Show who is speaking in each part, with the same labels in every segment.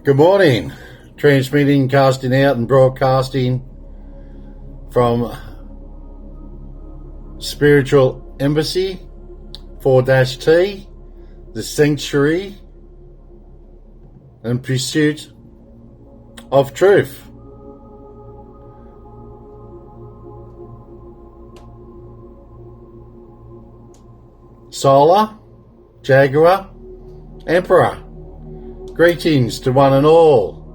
Speaker 1: Good morning. Transmitting, casting out and broadcasting from Spiritual Embassy 4-T, the Sanctuary and Pursuit of Truth. Solar, Jaguar, Emperor. Greetings to one and all.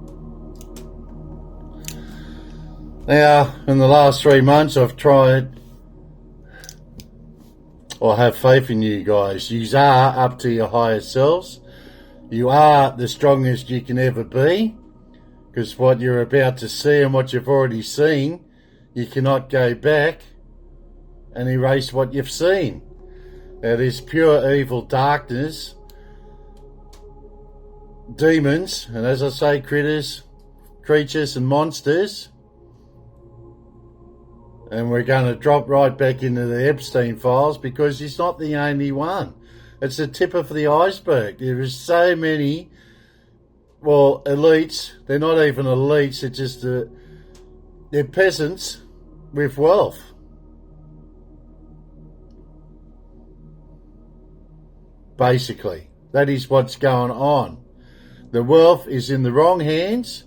Speaker 1: Now, in the last 3 months, I've tried, or have faith in you guys. You are up to your higher selves. You are the strongest you can ever be, because what you're about to see and what you've already seen, you cannot go back and erase what you've seen. Now, there's pure evil darkness, demons, and as I say, creatures and monsters. And we're going to drop right back into the Epstein files because he's not the only one. It's the tip of the iceberg. There is so many, elites. They're not even elites. They're just they're peasants with wealth. Basically, that is what's going on. The wealth is in the wrong hands,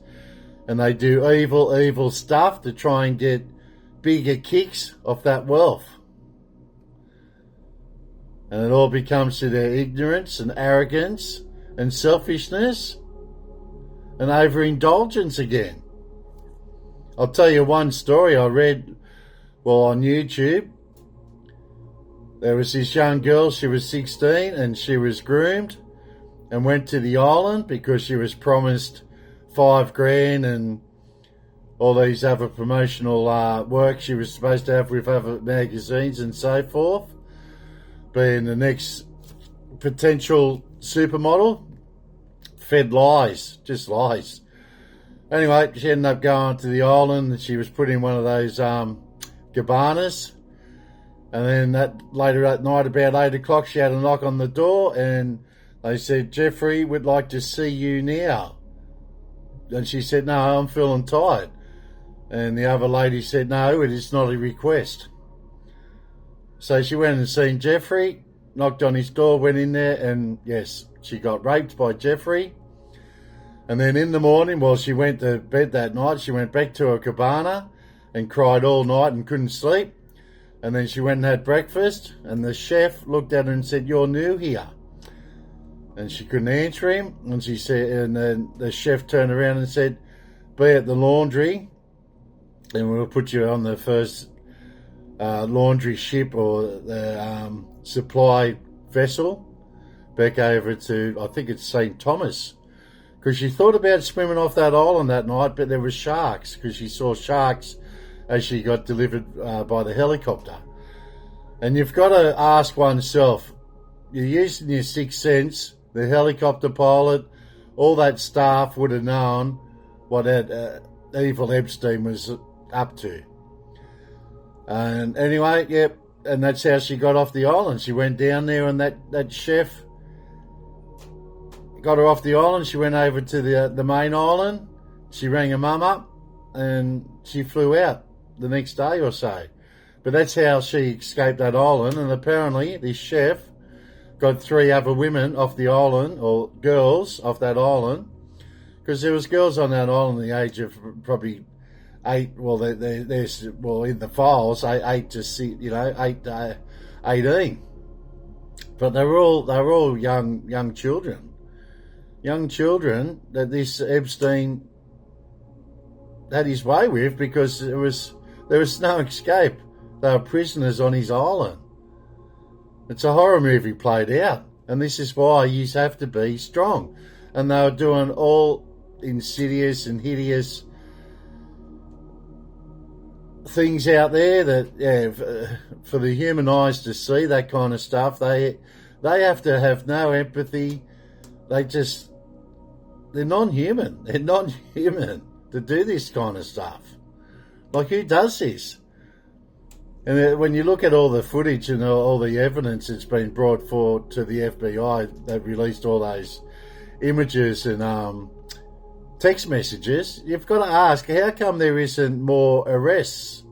Speaker 1: and they do evil stuff to try and get bigger kicks off that wealth. And it all becomes to their ignorance and arrogance and selfishness and overindulgence again. I'll tell you one story I read on YouTube. There was this young girl, she was 16, and she was groomed and went to the island because she was promised $5,000 and all these other promotional work she was supposed to have with other magazines and so forth, being the next potential supermodel. Fed lies, just lies. Anyway, she ended up going to the island and she was put in one of those cabanas. And then later that night, about 8 o'clock, she had a knock on the door and they said, "Jeffrey would like to see you now." And she said, "No, I'm feeling tired." And the other lady said, "No, it is not a request." So she went and seen Jeffrey, knocked on his door, went in there, and yes, she got raped by Jeffrey. And then in the morning, while she went to bed that night, she went back to her cabana and cried all night and couldn't sleep. And then she went and had breakfast, and the chef looked at her and said, "You're new here." And she couldn't answer him, and she said, and then the chef turned around and said, "Be at the laundry, and we'll put you on the first laundry ship or the supply vessel back over to, I think it's St. Thomas." Because she thought about swimming off that island that night, but there were sharks, because she saw sharks as she got delivered by the helicopter. And you've got to ask oneself, you're using your sixth sense. The helicopter pilot, all that staff would have known what that evil Epstein was up to. And anyway, yep, and that's how she got off the island. She went down there, and that chef got her off the island. She went over to the main island. She rang her mum up, and she flew out the next day or so. But that's how she escaped that island. And apparently, this chef got 3 other women off the island, or girls off that island, because there was girls on that island the age of probably 8. Well, there's in the files 8 to 18, but they were all young children that this Epstein had his way with, because there was no escape. They were prisoners on his island. It's a horror movie played out, and this is why you have to be strong. And they were doing all insidious and hideous things out there that, for the human eyes to see that kind of stuff, they have to have no empathy. They're non-human. They're non-human to do this kind of stuff. Like, who does this? And when you look at all the footage and all the evidence that's been brought forward to the FBI, they've released all those images and text messages, you've got to ask, how come there isn't more arrests?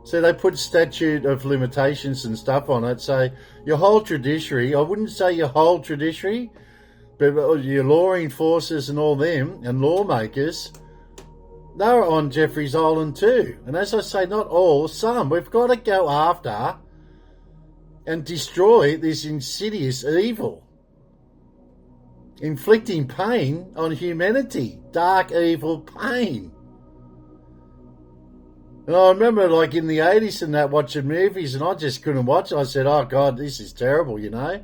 Speaker 1: So they put statute of limitations and stuff on it. So your whole judiciary, I wouldn't say your whole judiciary, but your law enforcers and all them and lawmakers, they're on Jeffrey's Island too. And as I say, not all, some. We've got to go after and destroy this insidious evil, inflicting pain on humanity, dark, evil pain. And I remember, like, in the 80s and that, watching movies, and I just couldn't watch it. I said, oh, God, this is terrible, you know,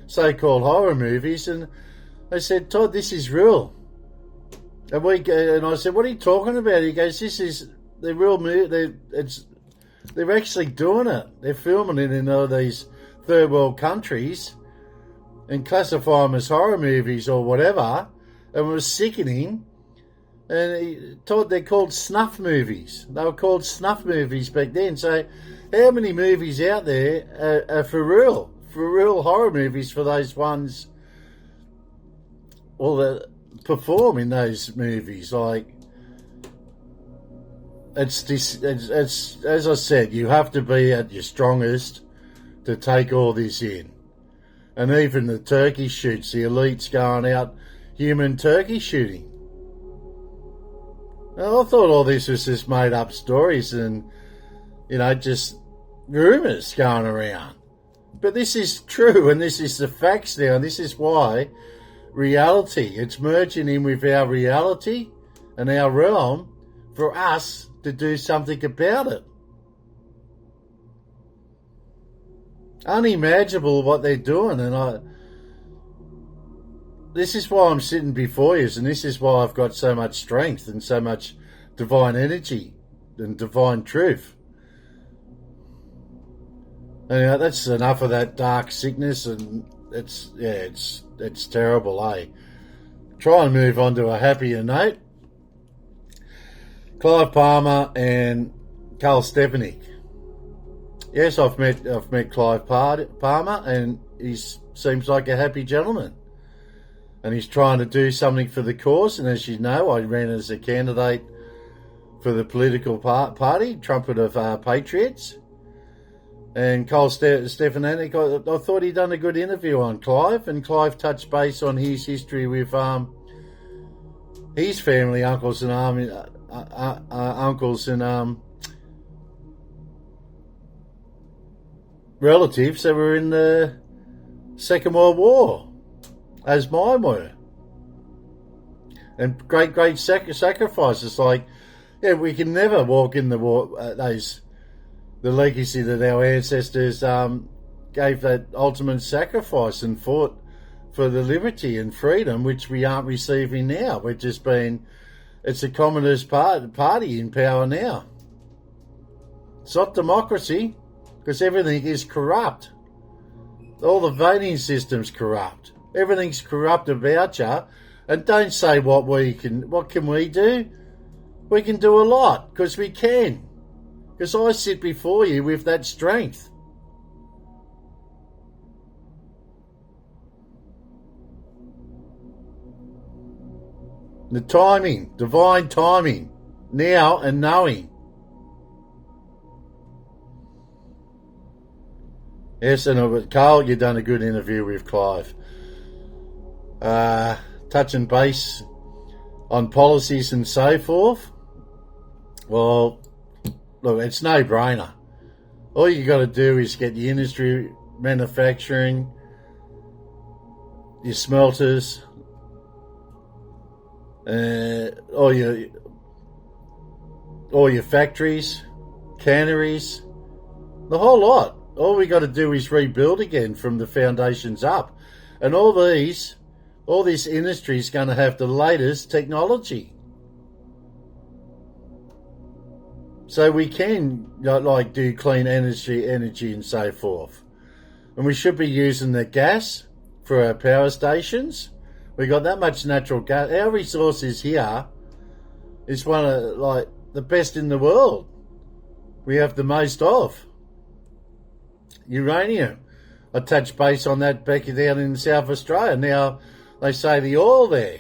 Speaker 1: so-called horror movies. And they said, Todd, this is real. And I said, what are you talking about? He goes, this is the real movie. They're actually doing it. They're filming it in all these third world countries and classify them as horror movies or whatever. And it was sickening. And he told they're called snuff movies. They were called snuff movies back then. So how many movies out there are for real horror movies for those ones, or that perform in those movies? Like, it's as I said, you have to be at your strongest to take all this in. And even the turkey shoots, the elites going out human turkey shooting. Now, I thought all this was just made up stories and, you know, just rumours going around. But this is true, and this is the facts now, and this is why reality, it's merging in with our reality and our realm for us to do something about it. Unimaginable what they're doing, and this is why I'm sitting before you, and this is why I've got so much strength and so much divine energy and divine truth. And that's enough of that dark sickness, and it's terrible, eh? Try and move on to a happier note. Clive Palmer and Carl Stefanik. Yes, I've met Clive Palmer, and he seems like a happy gentleman. And he's trying to do something for the cause. And as you know, I ran as a candidate for the political party, Trumpet of Patriots. And Carl Stefanik, I thought he'd done a good interview on Clive, and Clive touched base on his history with his family, uncles and relatives that were in the Second World War, as mine were. And great sacrifices. Like, yeah, we can never walk in the war, the legacy that our ancestors gave, that ultimate sacrifice and fought for the liberty and freedom, which we aren't receiving now. We're just it's a communist party in power now. It's not democracy, because everything is corrupt. All the voting system's corrupt. Everything's corrupt about you. And don't say what can we do? We can do a lot, because we can. Because I sit before you with that strength. The timing, divine timing, now and knowing. Yes, and Carl, you've done a good interview with Clive. Touching base on policies and so forth. Well, look, it's no-brainer. All you got to do is get the industry, manufacturing, your smelters, all your factories, canneries, the whole lot. All we got to do is rebuild again from the foundations up. And all this industry is going to have the latest technology. So we can do clean energy and so forth. And we should be using the gas for our power stations. We got that much natural gas. Our resources here is one of the best in the world. We have the most of. Uranium. I touched base on that back down in South Australia. Now they say the oil there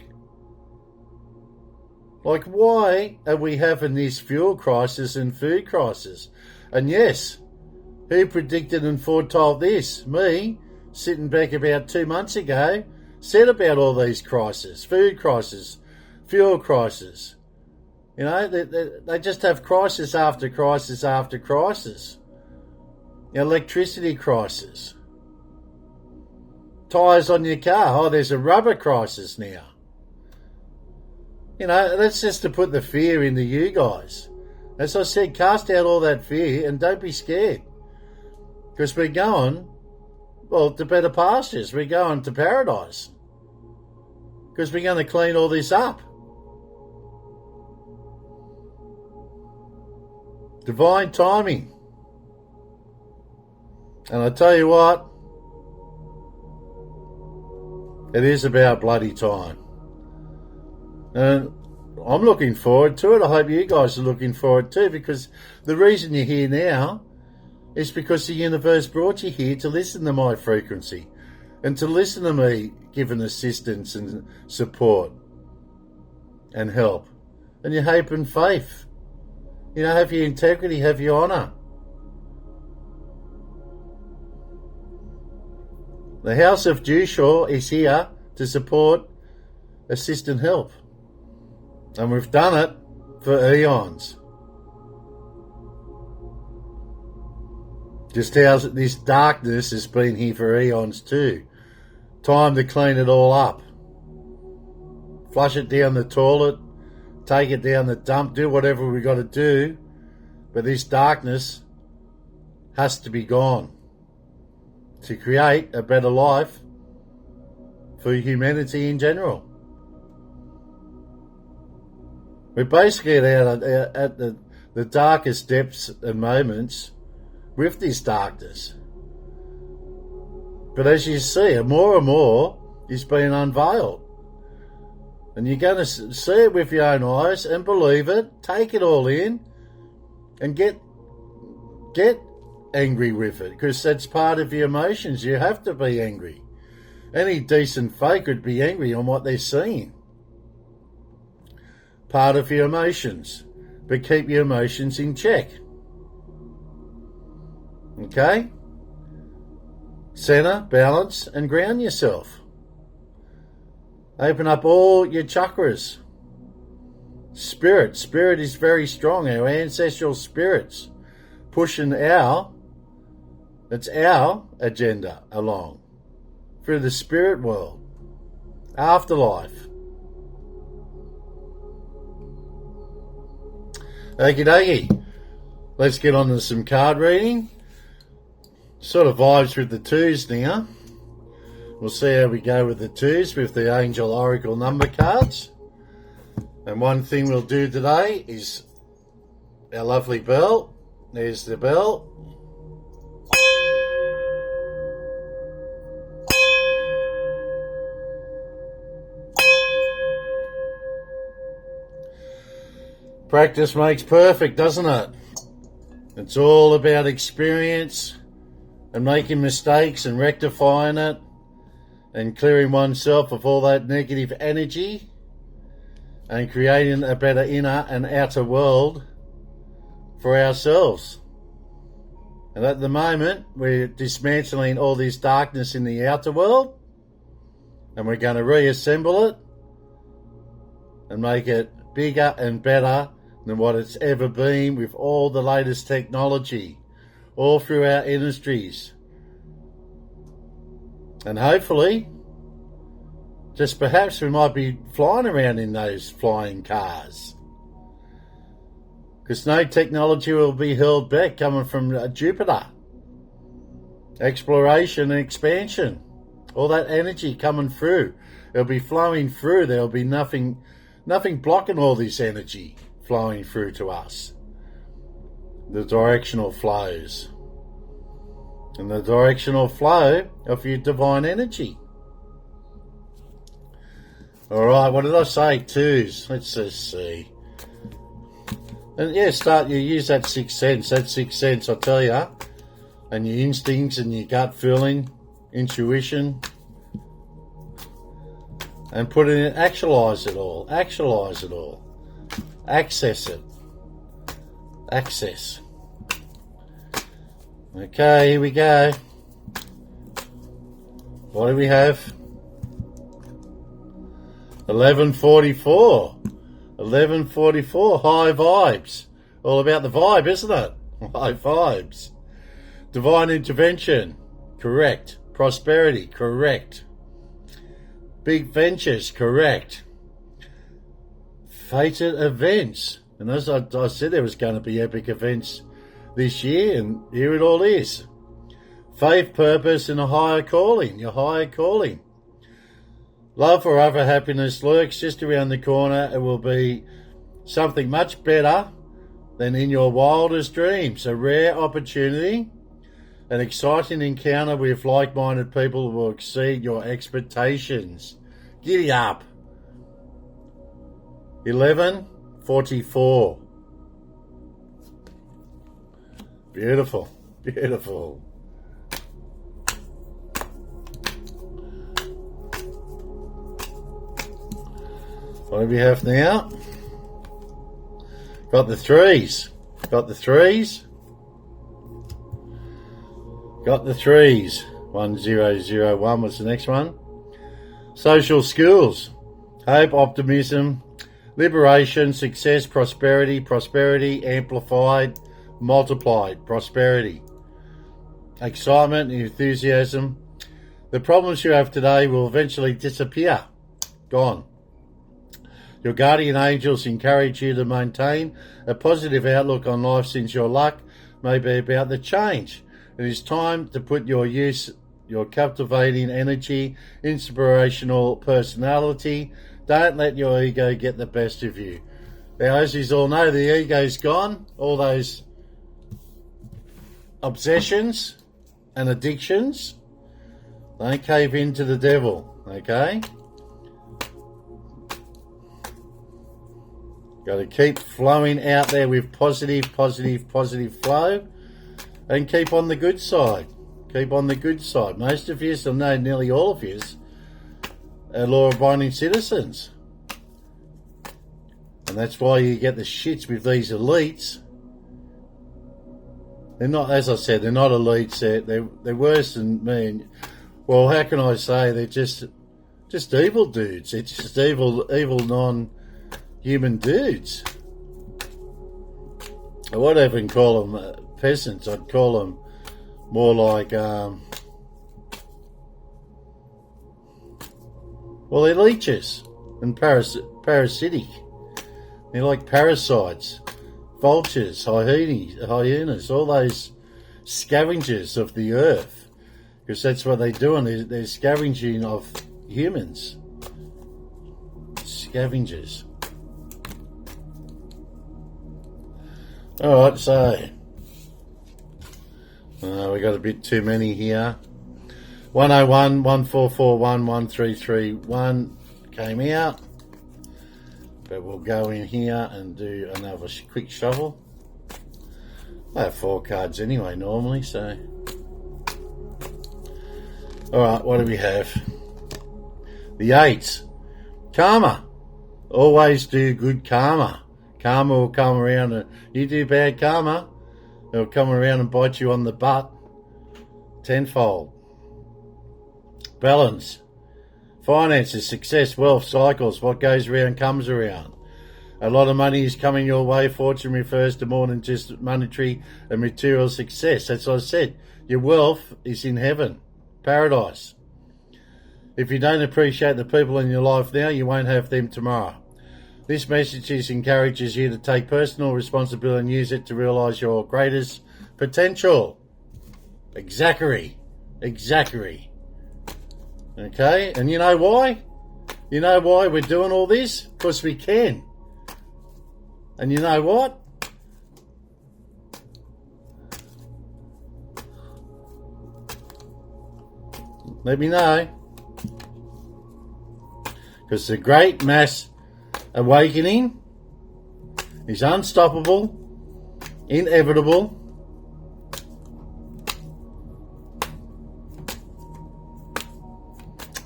Speaker 1: Like, why are we having this fuel crisis and food crisis? And yes, who predicted and foretold this? Me, sitting back about 2 months ago, said about all these crises, food crisis, fuel crisis. You know, they just have crisis after crisis after crisis. Electricity crisis. Tyres on your car. Oh, there's a rubber crisis now. You know, that's just to put the fear into you guys. As I said, cast out all that fear and don't be scared. Because we're going, well, to better pastures. We're going to paradise. Because we're going to clean all this up. Divine timing. And I tell you what, it is about bloody time. And I'm looking forward to it. I hope you guys are looking forward too, because the reason you're here now is because the universe brought you here to listen to my frequency and to listen to me giving assistance and support and help. And your hope and faith. You know, have your integrity, have your honour. The House of Dushaw is here to support, assist and help. And we've done it for eons. Just how this darkness has been here for eons too. Time to clean it all up. Flush it down the toilet, take it down the dump, do whatever we got to do. But this darkness has to be gone to create a better life for humanity in general. We're basically at the darkest depths and moments with this darkness. But as you see, more and more is being unveiled. And you're going to see it with your own eyes and believe it, take it all in, and get angry with it, because that's part of your emotions. You have to be angry. Any decent folk would be angry on what they're seeing. Part of your emotions. But keep your emotions in check. Okay? Center, balance, and ground yourself. Open up all your chakras. Spirit is very strong. Our ancestral spirits pushing our agenda along through the spirit world, afterlife. Okie dokie. Let's get on to some card reading. Sort of vibes with the twos now. We'll see how we go with the twos with the Angel Oracle number cards. And one thing we'll do today is our lovely bell. There's the bell. Practice makes perfect, doesn't it? It's all about experience and making mistakes and rectifying it and clearing oneself of all that negative energy and creating a better inner and outer world for ourselves. And at the moment, we're dismantling all this darkness in the outer world, and we're going to reassemble it and make it bigger and better than what it's ever been, with all the latest technology, all through our industries. And hopefully, just perhaps we might be flying around in those flying cars. Because no technology will be held back coming from Jupiter. Exploration and expansion. All that energy coming through. It'll be flowing through. There'll be nothing blocking all this energy flowing through to us. The directional flows. And the directional flow of your divine energy. Alright, what did I say? Twos. Let's just see. And yeah, you use that sixth sense. That sixth sense, I tell you. And your instincts and your gut feeling, intuition. And put it in, actualize it all. Actualize it all. Access it. Access. Okay, here we go. What do we have? 1144. 1144. High vibes. All about the vibe, isn't it? High vibes. Divine intervention. Correct. Prosperity. Correct. Big ventures. Correct. Fated events. And as I said, there was going to be epic events this year, and here it all is. Faith, purpose, and a higher calling. Your higher calling. Love or other happiness lurks just around the corner. It will be something much better than in your wildest dreams. A rare opportunity, an exciting encounter with like-minded people will exceed your expectations. Giddy up. 1144. Beautiful. Beautiful. What do we have now? Got the threes. Got the threes. Got the threes. 1001 was the next one. Social skills. Hope, optimism, liberation, success, prosperity, prosperity, amplified, multiplied, prosperity. Excitement, enthusiasm. The problems you have today will eventually disappear. Gone. Your guardian angels encourage you to maintain a positive outlook on life, since your luck may be about to change. It is time to put your captivating energy, inspirational personality. Don't let your ego get the best of you. Now, as you all know, the ego's gone. All those obsessions and addictions. Don't cave in to the devil, okay? Got to keep flowing out there with positive flow, and keep on the good side. Keep on the good side. Most of you, I know nearly all of you, are law-abiding citizens. And that's why you get the shits with these elites. They're not, as I said, they're not elites. They're worse than me. Well, how can I say? They're just evil dudes. They're just evil non-human dudes. I wouldn't even call them peasants. I'd call them more like, well, they're leeches and parasitic. They're like parasites, vultures, hyenas, all those scavengers of the earth. Because that's what they're doing. They're scavenging of humans. Scavengers. Alright, so we got a bit too many here. 101, 1441, 1331 came out. But we'll go in here and do another quick shuffle. I have 4 cards anyway normally, so. Alright, what do we have? The 8. Karma. Always do good karma. Karma will come around, and you do bad karma, it'll come around and bite you on the butt tenfold. Balance. Finances, success, wealth, cycles. What goes around comes around. A lot of money is coming your way. Fortune refers to more than just monetary and material success. That's what I said. Your wealth is in heaven, paradise. If you don't appreciate the people in your life now, you won't have them tomorrow. This message encourages you to take personal responsibility and use it to realise your greatest potential. Exactly. Okay, and you know why? You know why we're doing all this? Because we can. And you know what? Let me know. Because the great mass awakening is unstoppable, inevitable,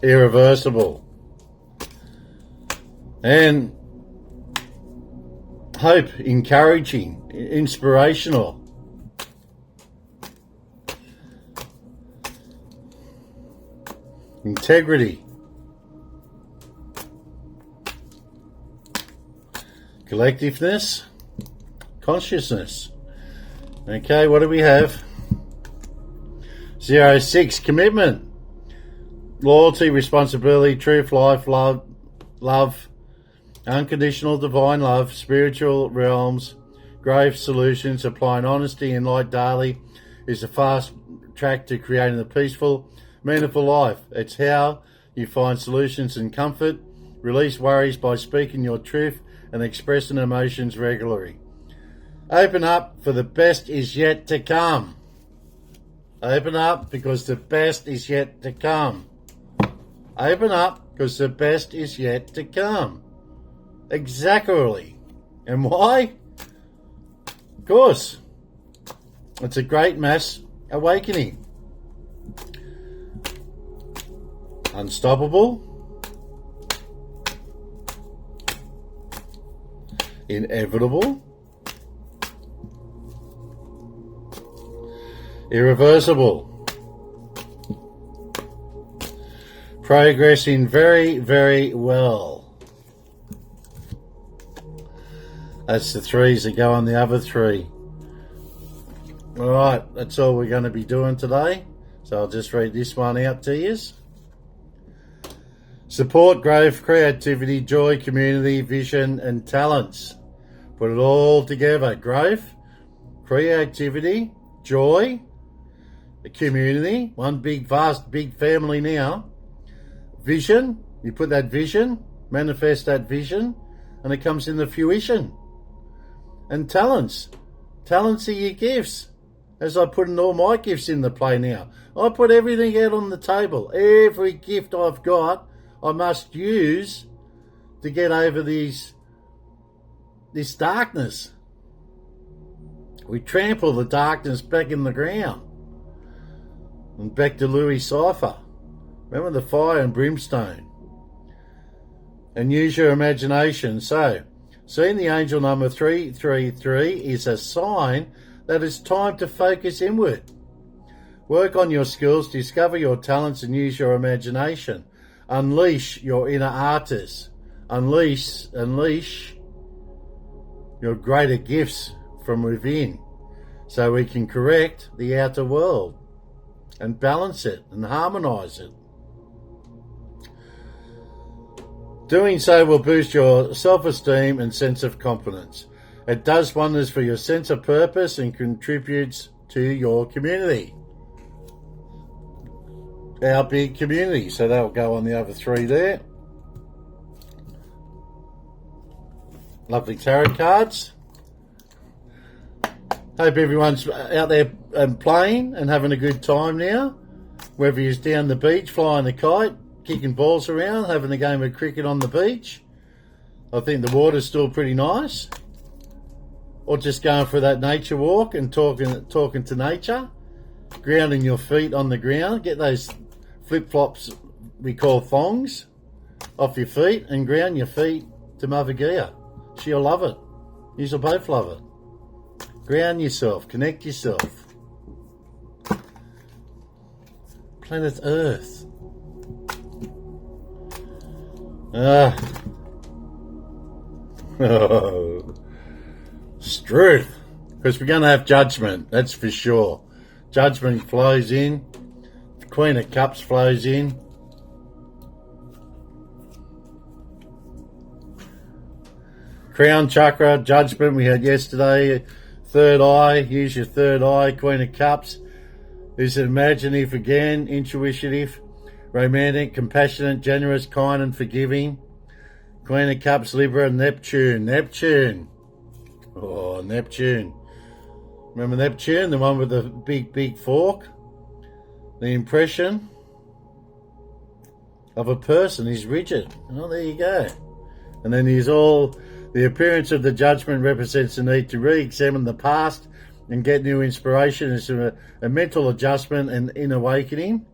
Speaker 1: irreversible. And Hope, encouraging, inspirational. Integrity. Collectiveness. Consciousness. Okay, what do we have? 06, commitment. Loyalty, responsibility, truth, life, love, unconditional divine love, spiritual realms, grave solutions, applying honesty and light daily is a fast track to creating a peaceful, meaningful life. It's how you find solutions and comfort, release worries by speaking your truth and expressing emotions regularly. Open up, for the best is yet to come. Open up, because the best is yet to come. Open up, because the best is yet to come. Exactly. And why? Of course. It's a great mass awakening. Unstoppable. Inevitable. Irreversible. Progressing very, very well. That's the threes that go on the other three. Alright, that's all we're going to be doing today. So I'll just read this one out to you. Support, growth, creativity, joy, community, vision, and talents. Put it all together. Growth, creativity, joy, the community, one big, vast, big family now. Vision, you put that vision, manifest that vision, and it comes into fruition. And talents. Talents are your gifts. As I put in all my gifts in the play now. I put everything out on the table. Every gift I've got, I must use to get over this darkness. We trample the darkness back in the ground. And back to Louis Cypher. Remember the fire and brimstone. And use your imagination. So, seeing the angel number 333 is a sign that it's time to focus inward. Work on your skills, discover your talents, and use your imagination. Unleash your inner artist. Unleash your greater gifts from within, so we can correct the outer world and balance it and harmonize it. Doing so will boost your self-esteem and sense of confidence. It does wonders for your sense of purpose and contributes to your community. Our big community. So that'll go on the other three there. Lovely tarot cards. Hope everyone's out there playing and having a good time now. Whether you're down the beach, flying a kite, kicking balls around, having a game of cricket on the beach. I think the water's still pretty nice. Or just going for that nature walk and talking to nature. Grounding your feet on the ground. Get those flip-flops we call thongs off your feet and ground your feet to Mother Gaia. She'll love it. You'll both love it. Ground yourself. Connect yourself. Planet Earth. Truth. Because we're going to have judgment, that's for sure. Judgment flows in. The Queen of Cups flows in. Crown chakra, judgment we had yesterday. Third eye, use your third eye. Queen of Cups is imaginative again, intuitive, romantic, compassionate, generous, kind and forgiving. Queen of Cups, Libra, Neptune. Oh, Neptune. Remember Neptune, the one with the big fork? The impression of a person is rigid. Oh, there you go. And then the appearance of the judgment represents the need to re-examine the past and get new inspiration. It's a mental adjustment and inner awakening.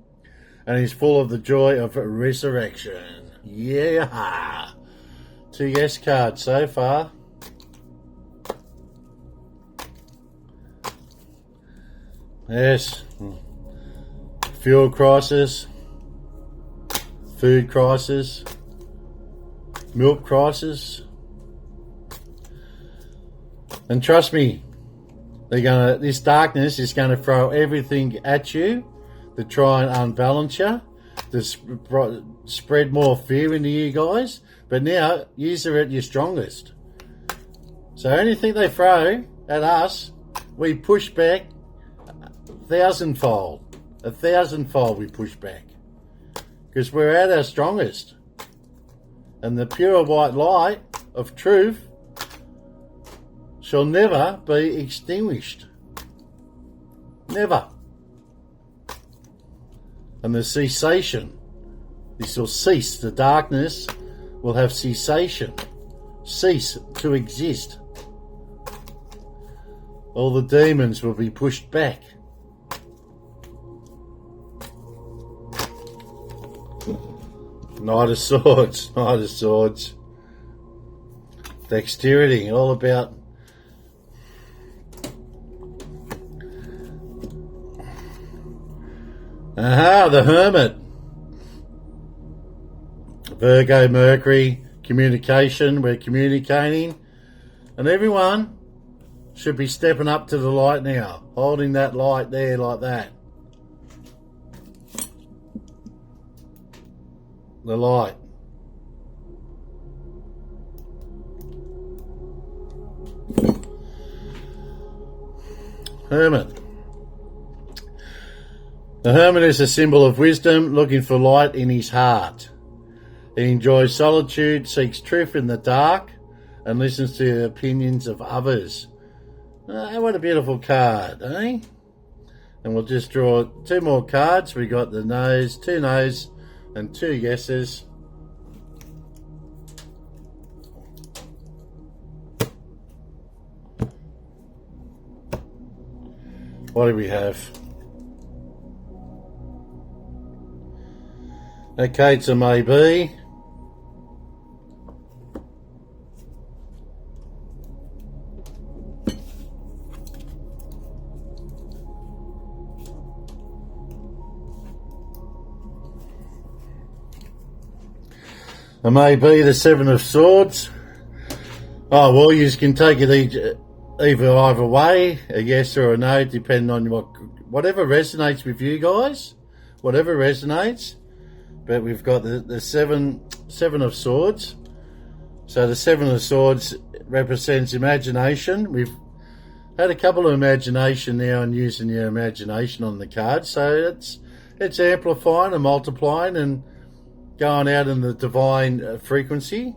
Speaker 1: And he's full of the joy of resurrection. Yeah. 2 yes cards so far. Yes. Fuel crisis, food crisis, milk crisis. And trust me, this darkness is going to throw everything at you to try and unbalance you, to spread more fear into you guys. But now, yous are at your strongest. So anything they throw at us, we push back a thousandfold we push back. Because we're at our strongest. And the pure white light of truth shall never be extinguished. Never. And the cessation, this will cease. The darkness will have cessation, cease to exist. All the demons will be pushed back. Knight of Swords, Knight of Swords. Dexterity, all about the Hermit. Virgo, Mercury, communication, we're communicating. And everyone should be stepping up to the light now, holding that light there like that. The light. Hermit. The hermit is a symbol of wisdom, looking for light in his heart. He enjoys solitude, seeks truth in the dark, and listens to the opinions of others. What a beautiful card, eh? And we'll just draw two more cards. We got the no's, two no's, and two yeses. What do we have? Okay, it's a maybe. A maybe, the Seven of Swords. Oh, well, you can take it either way, a yes or a no, depending on whatever resonates with you guys, whatever resonates. But we've got the seven of Swords. So the Seven of Swords represents imagination. We've had a couple of imagination now and using your imagination on the card. So it's amplifying and multiplying and going out in the divine frequency.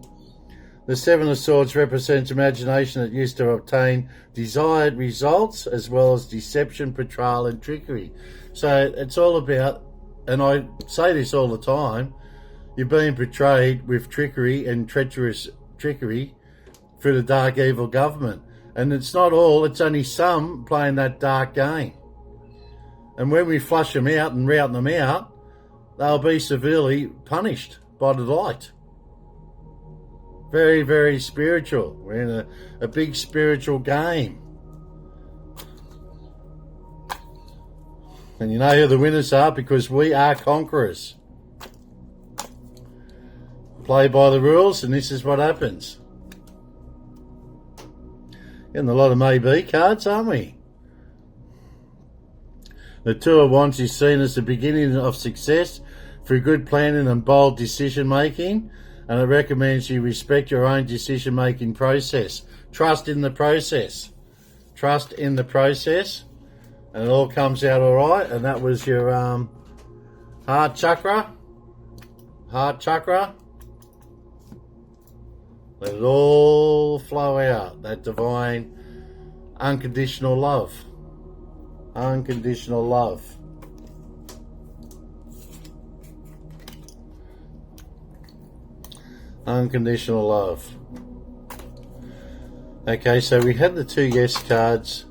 Speaker 1: The Seven of Swords represents imagination that used to obtain desired results, as well as deception, betrayal, and trickery. So it's all about, and I say this all the time, you're being betrayed with trickery and treacherous trickery through the dark evil government. And it's not all, it's only some playing that dark game. And when we flush them out and rout them out, they'll be severely punished by the light. Very, very spiritual. We're in a big spiritual game. And you know who the winners are, because we are conquerors. Play by the rules, and this is what happens. Getting a lot of maybe cards, aren't we? The Two of Wands is seen as the beginning of success through good planning and bold decision making, and it recommends you respect your own decision making process. Trust in the process. Trust in the process, and it all comes out all right. And that was your heart chakra. Heart chakra. Let it all flow out. That divine, unconditional love. Unconditional love. Unconditional love. Okay, so we had the two yes cards,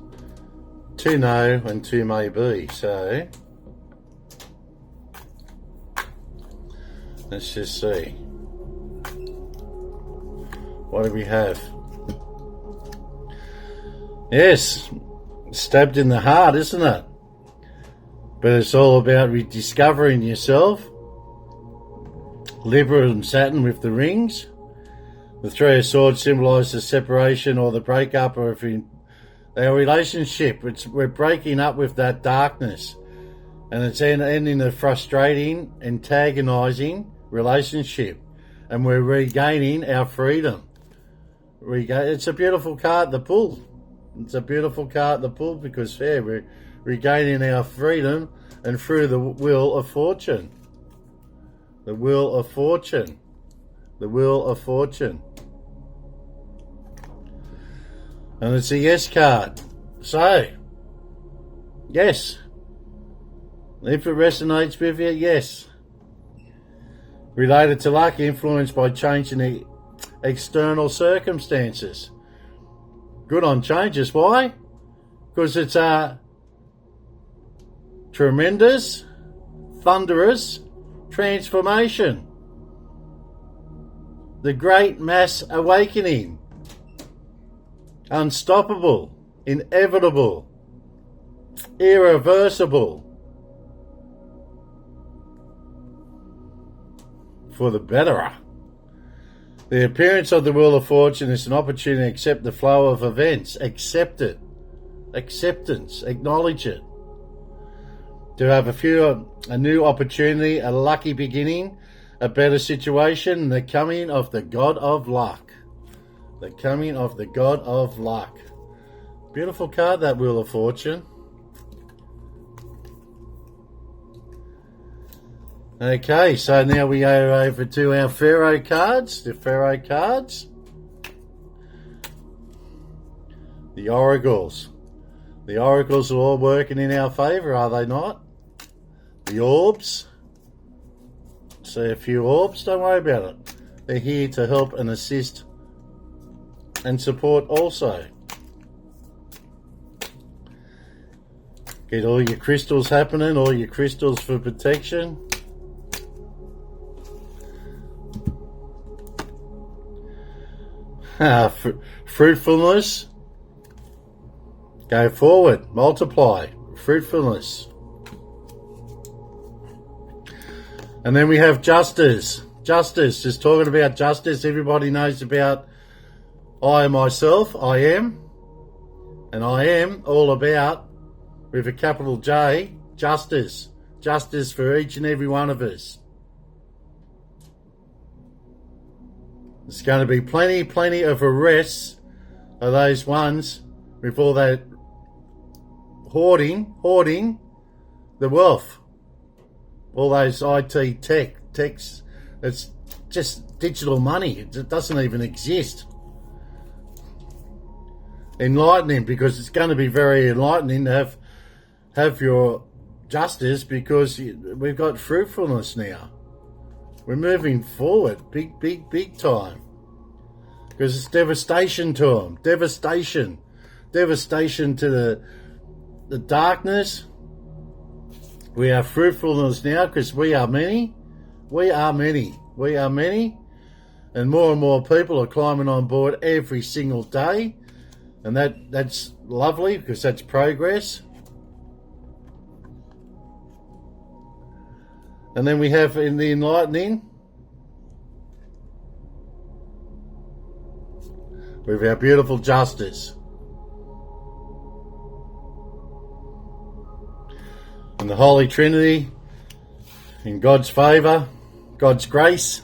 Speaker 1: two no and two maybe. So let's just see. What do we have? Yes, stabbed in the heart, isn't it? But it's all about rediscovering yourself. Libra and Saturn with the rings. The Three of Swords symbolise the separation or the breakup of our relationship. We're breaking up with that darkness. And it's ending a frustrating, antagonising relationship. And we're regaining our freedom. It's a beautiful card to pull. It's a beautiful card to pull because we're regaining our freedom and through the wheel of fortune. The wheel of fortune. The wheel of fortune. And it's a yes card. So, yes. If it resonates with you, yes. Related to luck, influenced by changing the external circumstances. Good on changes. Why? Because it's a tremendous, thunderous transformation. The great mass awakening. Unstoppable, inevitable, irreversible. For the betterer. The appearance of the Wheel of Fortune is an opportunity to accept the flow of events. Accept it. Acceptance. Acknowledge it. To have a new opportunity, a lucky beginning, a better situation, the coming of the God of Luck. The coming of the God of Luck. Beautiful card, that Wheel of Fortune. Okay, so now we go over to our Pharaoh cards. The Pharaoh cards. The Oracles. The Oracles are all working in our favour, are they not? The Orbs. See a few Orbs, don't worry about it. They're here to help and assist and support also. Get all your crystals happening, all your crystals for protection. Fruitfulness. Go forward, multiply, fruitfulness. And then we have justice. Justice, just talking about justice. Everybody knows about I myself, I am. And I am all about, with a capital J, justice. Justice for each and every one of us. There's going to be plenty of arrests of those ones with all that hoarding the wealth. All those IT techs. It's just digital money. It doesn't even exist. Enlightening, because it's going to be very enlightening to have your justice, because we've got fruitfulness now. We're moving forward big time. Because it's devastation to them. Devastation to the darkness. We have fruitfulness now because we are many. And more people are climbing on board every single day. And that's lovely, because that's progress. And then we have in the enlightening, with our beautiful justice. And the Holy Trinity, in God's favour, God's grace.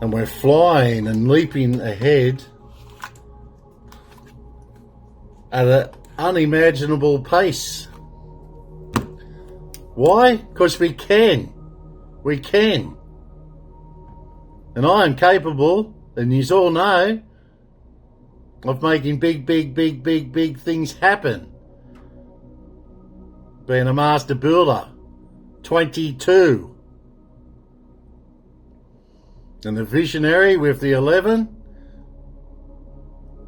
Speaker 1: And we're flying and leaping ahead at an unimaginable pace. Why? Because we can. We can. And I am capable, and you all know, of making big things happen. Being a master builder. 22. And the visionary with the 11.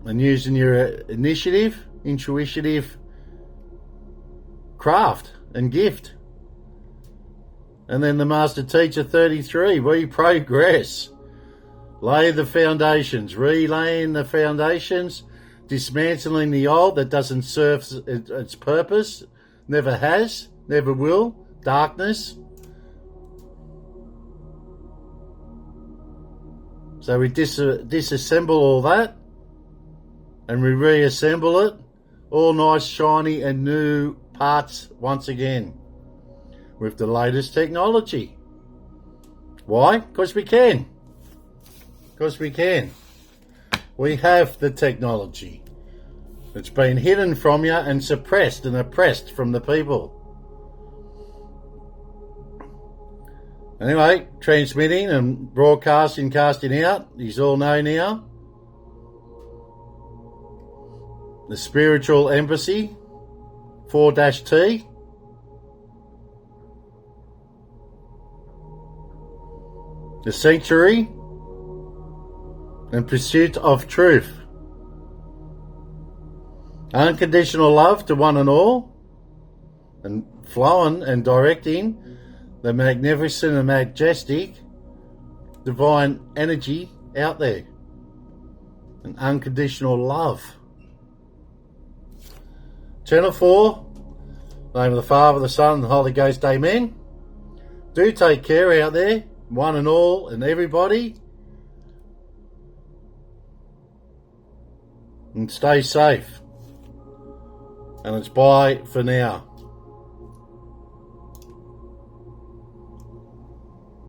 Speaker 1: And using your initiative, intuitive craft and gift. And then the master teacher 33, we progress. Lay the foundations, relaying the foundations dismantling the old that doesn't serve its purpose, never has, never will, darkness. So we disassemble all that and we reassemble it, all nice, shiny and new parts once again with the latest technology. Why? Because we can. Because we can. We have the technology. It's been hidden from you and suppressed and oppressed from the people. Anyway, transmitting and broadcasting, casting out, you all know now. The Spiritual Embassy, 4-T. The Sanctuary and Pursuit of Truth. Unconditional love to one and all, and flowing and directing the magnificent and majestic divine energy out there. And unconditional love. Channel 4, name of the Father, the Son, and the Holy Ghost, amen. Do take care out there, one and all and everybody. And stay safe. And it's bye for now.